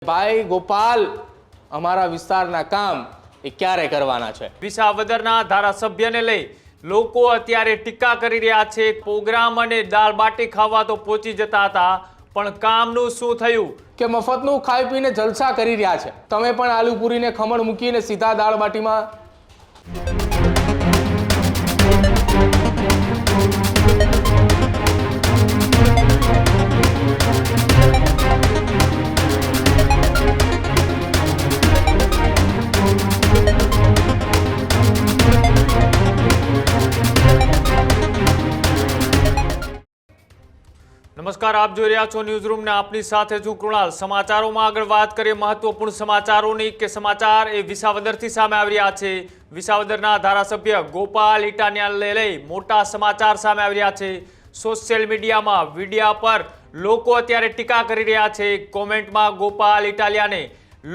ભાઈ ગોપાલ અમારા વિસ્તારના કામ એ ક્યારે કરવાના છે? વિસાવદરના ધારાસભ્યને લઈ લોકો અત્યારે ટીકા કરી રહ્યા છે। પ્રોગ્રામ અને દાળ બાટી ખાવા તો પહોંચી જતા હતા, પણ કામનું શું થયું? કે મફતનું ખાઈ પીને જલસા કરી રહ્યા છે। તમે પણ આલુ પૂરીને ખમણ મૂકીને સીધા દાળ બાટીમાં નમસ્કાર, આપ જોઈ રહ્યા છો ન્યૂઝ રૂમ ને આપની સાથે છું કૃણાલ। સમાચારોમાં આગળ વાત કરીએ મહત્વપૂર્ણ સમાચારોની કે સમાચાર એ વિસાવદરથી સામે આવી રહ્યા છે। વિસાવદરના ધારાસભ્ય ગોપાલ ઇટાલિયાને લઈ મોટા સમાચાર સામે આવી રહ્યા છે। સોશિયલ મીડિયામાં વિડિયા પર લોકો અત્યારે ટીકા કરી રહ્યા છે। કોમેન્ટમાં ગોપાલ ઇટાલિયાને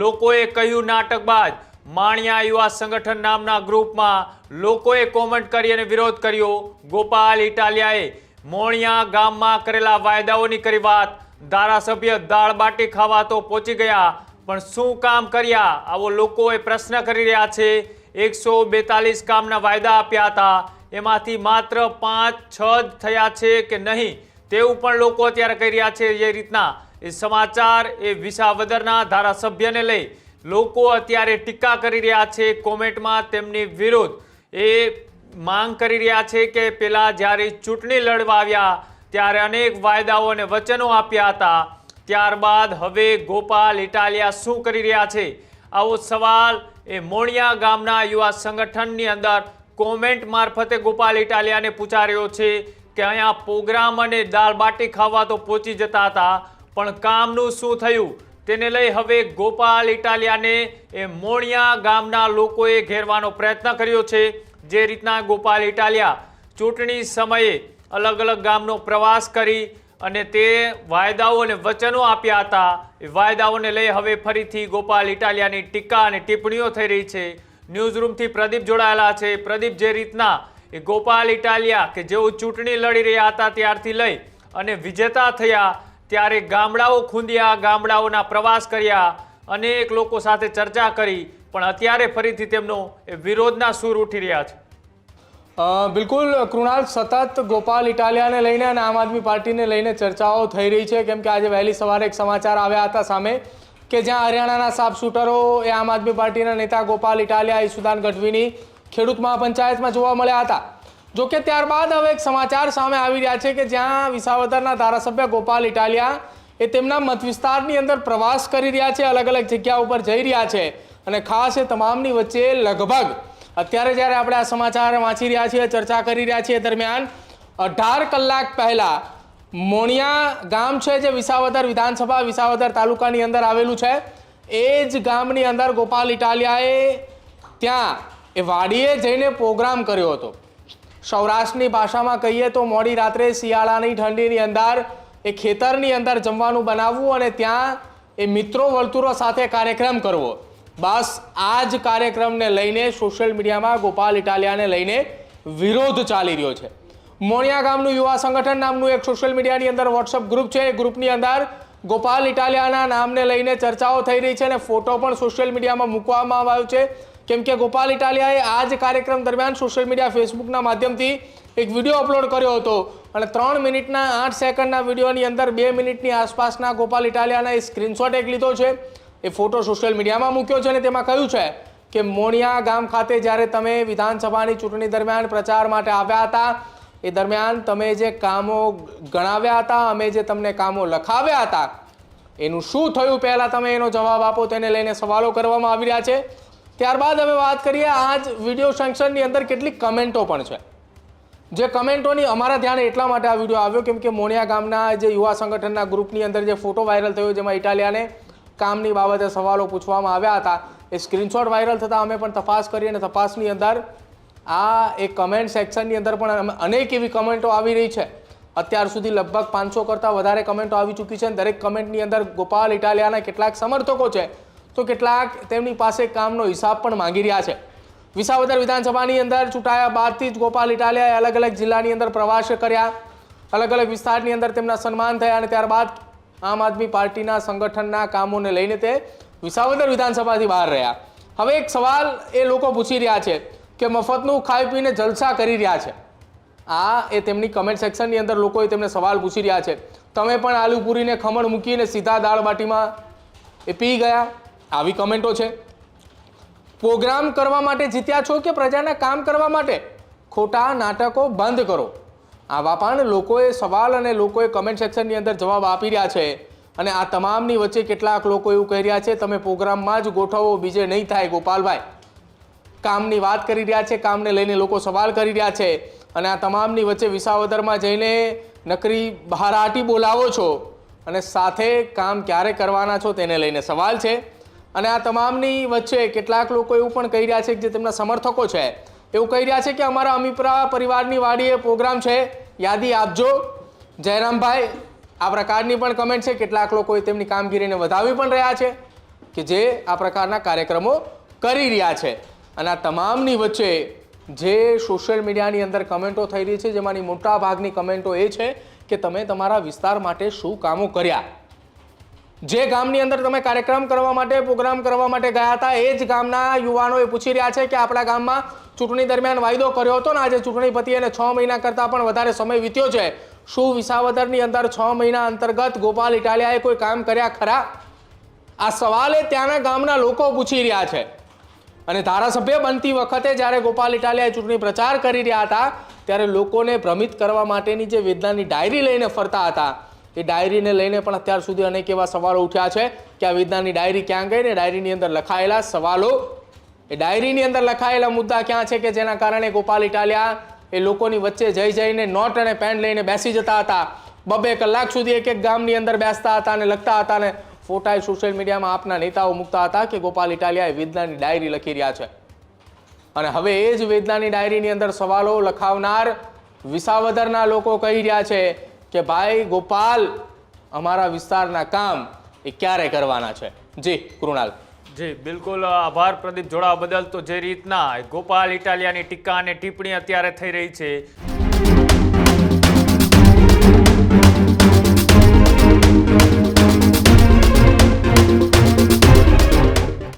લોકોએ કહ્યું નાટકબાજ। માણિયા યુવા સંગઠન નામના ગ્રુપમાં લોકોએ કોમેન્ટ કરી અને વિરોધ કર્યો। ગોપાલ ઇટાલિયાએ મોણિયા ગામમાં કરેલા વાયદાઓની કરી વાત। ધારાસભ્ય દાળ બાટી ખાવા તો પહોંચી ગયા, પણ શું કામ કર્યા? આવો લોકોએ પ્રશ્ન કરી રહ્યા છે। 142 કામના વાયદા આપ્યા હતા, એમાંથી માત્ર 5-6 જ થયા છે કે નહીં, તેવું પણ લોકો અત્યારે કહી રહ્યા છે। એ રીતના એ સમાચાર એ વિસાવદરના ધારાસભ્યને લઈ લોકો અત્યારે ટીકા કરી રહ્યા છે। કોમેન્ટમાં તેમની વિરુદ્ધ એ માંગ કરી રહ્યા છે કે પેલા જ્યારે ચૂંટણી લડવા આવ્યા ત્યારે અનેક વાયદાઓ અને વચનો આપ્યા હતા, ત્યારબાદ હવે ગોપાલ ઇટાલિયા શું કરી રહ્યા છે? આવો સવાલ એ મોણિયા ગામના યુવા સંગઠનની અંદર કોમેન્ટ મારફતે ગોપાલ ઇટાલિયાને પૂછાયો છે કે અહીંયા પ્રોગ્રામ અને દાળ બાટી ખાવા તો પહોંચી જતા હતા, પણ કામનું શું થયું? તેને લઈ હવે ગોપાલ ઇટાલિયાને એ મોણિયા ગામના લોકોએ ઘેરવાનો પ્રયત્ન કર્યો છે। જે રીતના ગોપાલ ઇટાલિયા ચૂંટણી સમયે અલગ અલગ ગામનો પ્રવાસ કરી અને તે વાયદાઓ અને વચનો આપ્યા હતા, એ વાયદાઓને લઈ હવે ફરીથી ગોપાલ ઇટાલિયાની ટીકા અને ટિપ્પણીઓ થઈ રહી છે। ન્યૂઝ રૂમથી પ્રદીપ જોડાયેલા છે। પ્રદીપ, જે રીતના એ ગોપાલ ઇટાલિયા કે જેઓ ચૂંટણી લડી રહ્યા હતા ત્યારથી લઈ અને વિજેતા થયા ત્યારે ગામડાઓ ખૂંદ્યા, ગામડાઓના પ્રવાસ કર્યા, અનેક લોકો સાથે ચર્ચા કરી, પણ અત્યારે ફરીથી તેમનો વિરોધના સૂર ઉઠી રહ્યા છે। બિલકુલ કૃણાલ, સતત ગોપાલ ઇટાલિયાને લઈને અને આમ આદમી પાર્ટીને લઈને ચર્ચાઓ થઈ રહી છે, કેમ કે આજે વહેલી સવારે એક સમાચાર આવ્યા હતા સામે કે જ્યાં હરિયાણાના સાપ શૂટરો એ આમ આદમી પાર્ટીના નેતા ગોપાલ ઇટાલિયા ઈસુદાન ગઢવીની ખેડૂત મહાપંચાયતમાં જોવા મળ્યા હતા। જોકે ત્યારબાદ હવે એક સમાચાર સામે આવી રહ્યા છે કે જ્યાં વિસાવદરના ધારાસભ્ય ગોપાલ ઇટાલિયા એ તેમના મત વિસ્તારની અંદર પ્રવાસ કરી રહ્યા છે, અલગ અલગ જગ્યા ઉપર જઈ રહ્યા છે, અને ખાસ એ તમામની વચ્ચે લગભગ અત્યારે જ્યારે આપણે આ સમાચાર વાંચી રહ્યા છીએ, ચર્ચા કરી રહ્યા છીએ, દરમિયાન 18 કલાક પહેલા મોણિયા ગામ છે જે વિસાવદર વિધાનસભા વિસાવદર તાલુકાની અંદર આવેલું છે, એ જ ગામની અંદર ગોપાલ ઇટાલિયાએ ત્યાં એ વાડીએ જઈને પ્રોગ્રામ કર્યો હતો। સૌરાષ્ટ્રની ભાષામાં કહીએ તો મોડી રાત્રે શિયાળાની ઠંડીની અંદર એ ખેતરની અંદર જમવાનું બનાવવું અને ત્યાં એ મિત્રો વર્તુળો સાથે કાર્યક્રમ કરવો। બસ આ જ કાર્યક્રમને લઈને સોશિયલ મીડિયામાં ગોપાલ ઇટાલિયાને લઈને વિરોધ ચાલી રહ્યો છે। મોણિયા ગામનું યુવા સંગઠન નામનું એક સોશિયલ મીડિયાની અંદર વોટ્સઅપ ગ્રુપ છે, એ ગ્રુપની અંદર ગોપાલ ઇટાલિયાના નામને લઈને ચર્ચાઓ થઈ રહી છે અને ફોટો પણ સોશિયલ મીડિયામાં મૂકવામાં આવ્યો છે, કેમ કે ગોપાલ ઇટાલિયાએ આ જ કાર્યક્રમ દરમિયાન સોશિયલ મીડિયા ફેસબુકના માધ્યમથી એક વિડીયો અપલોડ કર્યો હતો અને 3 મિનિટના 8 સેકન્ડના વિડીયોની અંદર 2 મિનિટની આસપાસના ગોપાલ ઇટાલિયાના એ સ્ક્રીનશોટ એક લીધો છે, એ ફોટો સોશિયલ મીડિયામાં મૂક્યો છે અને તેમાં કહ્યું છે કે મોણિયા ગામ ખાતે જ્યારે તમે વિધાનસભાની ચૂંટણી દરમિયાન પ્રચાર માટે આવ્યા હતા એ દરમિયાન તમે જે કામો ગણાવ્યા હતા, અમે જે તમને કામો લખાવ્યા હતા, એનું શું થયું? પહેલાં તમે એનો જવાબ આપો, તેને લઈને સવાલો કરવામાં આવી રહ્યા છે। ત્યારબાદ હવે વાત કરીએ આ જ વિડીયો સેક્શનની અંદર કેટલીક કમેન્ટો પણ છે, જે કમેન્ટોની અમારા ધ્યાન એટલા માટે આ વિડીયો આવ્યો કેમ કે મોણિયા ગામના જે યુવા સંગઠનના ગ્રુપની અંદર જે ફોટો વાયરલ થયો જેમાં ઇટાલિયાને કામની બાબતે સવાલો પૂછવામાં આવ્યા હતા, એ સ્ક્રીનશોટ વાયરલ થતાં અમે પણ તપાસ કરી અને તપાસની અંદર આ એક કમેન્ટ સેક્શનની અંદર પણ અનેક એવી કમેન્ટો આવી રહી છે। અત્યાર સુધી લગભગ 500 કરતાં વધારે કમેન્ટો આવી ચૂકી છે। દરેક કમેન્ટની અંદર ગોપાલ ઇટાલિયાના કેટલાક સમર્થકો છે તો કેટલાક તેમની પાસે કામનો હિસાબ પણ માંગી રહ્યા છે। વિસાવદર વિધાનસભાની અંદર ચૂંટાયા બાદથી જ ગોપાલ ઇટાલિયાએ અલગ અલગ જિલ્લાની અંદર પ્રવાસ કર્યા, અલગ અલગ વિસ્તારની અંદર તેમના સન્માન થયા અને ત્યારબાદ આમ આદમી પાર્ટીના સંગઠનના કામોને લઈને તે વિસાવદર વિધાનસભાથી બહાર રહ્યા. હવે એક સવાલ એ લોકો પૂછી રહ્યા છે કે મફતનું ખાઈ પીને જલસા કરી રહ્યા છે. આ એ તેમની કમેન્ટ સેક્શનની અંદર લોકોએ તેમને સવાલ પૂછી રહ્યા છે. તમે પણ આલુ પૂરીને ખમણ મૂકીને સીધા દાળ બાટીમાં એ પી ગયા, આવી કમેન્ટો છે. પ્રોગ્રામ કરવા માટે જીત્યા છો કે પ્રજાના કામ કરવા માટે? ખોટા નાટકો બંધ કરો. આવા પણ લોકોએ સવાલ અને લોકોએ કમેન્ટ સેક્શનની અંદર જવાબ આપી રહ્યા છે. અને આ તમામની વચ્ચે કેટલાક લોકો એવું કહી રહ્યા છે તમે પ્રોગ્રામમાં જ ગોઠવો, બીજે નહીં થાય. ગોપાલભાઈ કામની વાત કરી રહ્યા છે, કામને લઈને લોકો સવાલ કરી રહ્યા છે. અને આ તમામની વચ્ચે વિસાવદરમાં જઈને નકરી બહારાટી બોલાવો છો અને સાથે કામ ક્યારે કરવાના છો તેને લઈને સવાલ છે. અને આ તમામની વચ્ચે કેટલાક લોકો એવું પણ કહી રહ્યા છે કે જે તેમના સમર્થકો છે એવું કહી રહ્યા છે કે અમારા અમીપરા પરિવારની વાડીએ પ્રોગ્રામ છે, યાદી આપજો. જયરામભાઈ આ પ્રકારની પણ કમેન્ટ છે. કેટલાક લોકોએ તેમની કામગીરીને વધાવી પણ રહ્યા છે કે જે આ પ્રકારના કાર્યક્રમો કરી રહ્યા છે. અને આ તમામની વચ્ચે જે સોશિયલ મીડિયાની અંદર કમેન્ટો થઈ રહી છે જેમાંની મોટા ભાગની કમેન્ટો એ છે કે તમે તમારા વિસ્તાર માટે શું કામો કર્યા. જે ગામની અંદર તમે કાર્યક્રમ કરવા માટે પ્રોગ્રામ કરવા માટે ગયા હતા એ જ ગામના યુવાનો એ પૂછી રહ્યા છે કે આપણા ગામમાં ચૂંટણી દરમિયાન વાયદો કર્યો હતો ને આજે ચૂંટણી પતી અને 6 મહિના કરતાં પણ વધારે સમય વીત્યો છે, શું વિસાવદરની અંદર 6 મહિના અંતર્ગત ગોપાલ ઇટાલિયાએ કોઈ કામ કર્યા ખરા? આ સવાલે ત્યાંના ગામના લોકો પૂછી રહ્યા છે. અને ધારાસભ્ય બનતી વખતે જ્યારે ગોપાલ ઇટાલિયાએ ચૂંટણી પ્રચાર કરી રહ્યા હતા ત્યારે લોકોને ભ્રમિત કરવા માટેની જે વેદનાની ડાયરી લઈને ફરતા હતા એ ડાયરીને લઈને પણ અત્યાર સુધી અનેક એવા સવાલો ઉઠ્યા છે કે આ વેદનાની ડાયરી ક્યાં ગઈ ને ડાયરીની અંદર લખાયેલા સવાલો, એ ડાયરીની અંદર લખાયેલા મુદ્દા ક્યાં છે કે જેના કારણે ગોપાલ ઇટાલિયા એ લોકોની વચ્ચે જઈને નોટ અને પેન લઈને બેસી જતા હતા. 2 કલાક સુધી એક ગામની અંદર બેસતા હતા અને લખતા હતા ને ફોટા સોશિયલ મીડિયામાં આપના નેતાઓ મૂકતા હતા કે ગોપાલ ઇટાલિયાએ વેદનાની ડાયરી લખી રહ્યા છે. અને હવે એ જ વેદનાની ડાયરીની અંદર સવાલો લખાવનાર વિસાવદરના લોકો કહી રહ્યા છે કે ભાઈ ગોપાલ અમારા વિસ્તારના કામ એ ક્યારે કરવાના છે. જી કૃણાલ. જી બિલકુલ, આભાર પ્રદીપ જોડાવા બદલ. તો જે રીતના ગોપાલ ઇટાલિયાની ટીકા અને ટિપ્પણી અત્યારે થઈ રહી છે